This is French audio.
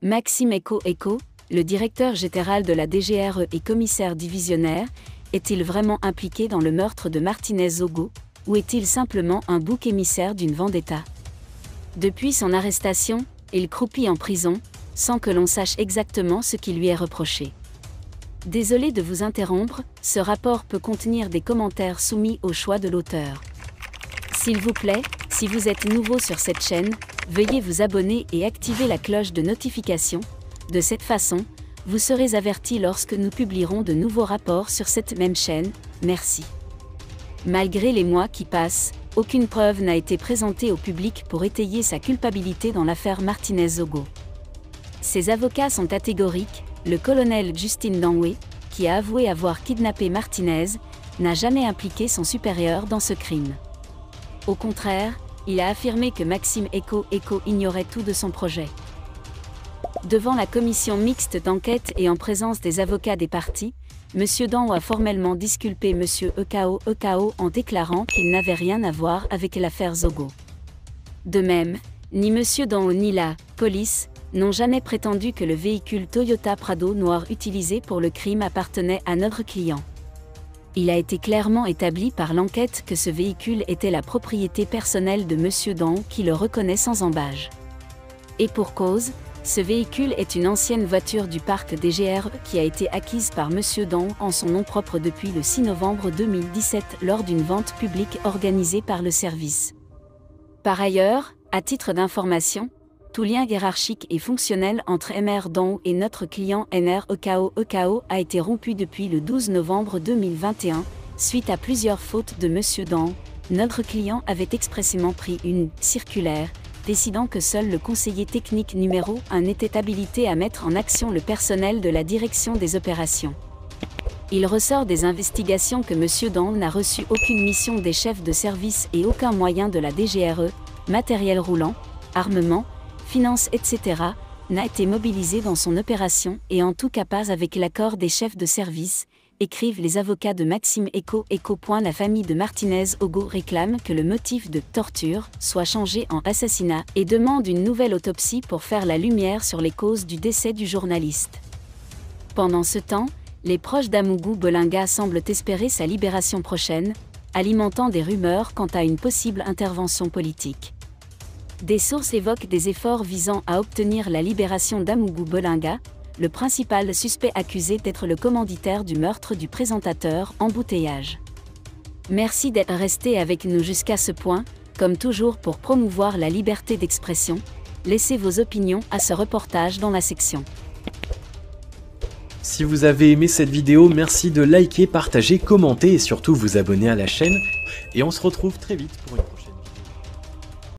Maxime Eko, le directeur général de la DGRE et commissaire divisionnaire, est-il vraiment impliqué dans le meurtre de Martinez Zogo, ou est-il simplement un bouc émissaire d'une vendetta? Depuis son arrestation, il croupit en prison, sans que l'on sache exactement ce qui lui est reproché. Désolé de vous interrompre, ce rapport peut contenir des commentaires soumis au choix de l'auteur. S'il vous plaît, si vous êtes nouveau sur cette chaîne, veuillez vous abonner et activer la cloche de notification. De cette façon, vous serez averti lorsque nous publierons de nouveaux rapports sur cette même chaîne. Merci. Malgré les mois qui passent, aucune preuve n'a été présentée au public pour étayer sa culpabilité dans l'affaire Martinez Zogo. Ses avocats sont catégoriques. Le colonel Justin Danwe, qui a avoué avoir kidnappé Martinez, n'a jamais impliqué son supérieur dans ce crime. Au contraire, il a affirmé que Maxime Eko ignorait tout de son projet. Devant la commission mixte d'enquête et en présence des avocats des parties, M. Danwe a formellement disculpé M. Ekao en déclarant qu'il n'avait rien à voir avec l'affaire Zogo. De même, ni M. Danwe ni la police n'ont jamais prétendu que le véhicule Toyota Prado noir utilisé pour le crime appartenait à notre client. Il a été clairement établi par l'enquête que ce véhicule était la propriété personnelle de M. Danwe qui le reconnaît sans embâge. Et pour cause, ce véhicule est une ancienne voiture du parc DGRE qui a été acquise par M. Danwe en son nom propre depuis le 6 novembre 2017 lors d'une vente publique organisée par le service. Par ailleurs, à titre d'information, tout lien hiérarchique et fonctionnel entre Mr Danwe et notre client NR Ekao a été rompu depuis le 12 novembre 2021, suite à plusieurs fautes de M. Danwe. Notre client avait expressément pris une circulaire, décidant que seul le conseiller technique numéro 1 était habilité à mettre en action le personnel de la direction des opérations. Il ressort des investigations que M. Danwe n'a reçu aucune mission des chefs de service et aucun moyen de la DGRE, matériel roulant, armement, finances, etc., n'a été mobilisé dans son opération et en tout cas pas avec l'accord des chefs de service, écrivent les avocats de Maxime Eko. La famille de Martinez Zogo réclame que le motif de torture soit changé en assassinat et demande une nouvelle autopsie pour faire la lumière sur les causes du décès du journaliste. Pendant ce temps, les proches d'Amougou Bolinga semblent espérer sa libération prochaine, alimentant des rumeurs quant à une possible intervention politique. Des sources évoquent des efforts visant à obtenir la libération d'Amougou Bolinga, le principal suspect accusé d'être le commanditaire du meurtre du présentateur Embouteillage. Merci d'être resté avec nous jusqu'à ce point, comme toujours pour promouvoir la liberté d'expression. Laissez vos opinions à ce reportage dans la section. Si vous avez aimé cette vidéo, merci de liker, partager, commenter et surtout vous abonner à la chaîne. Et on se retrouve très vite pour une prochaine vidéo.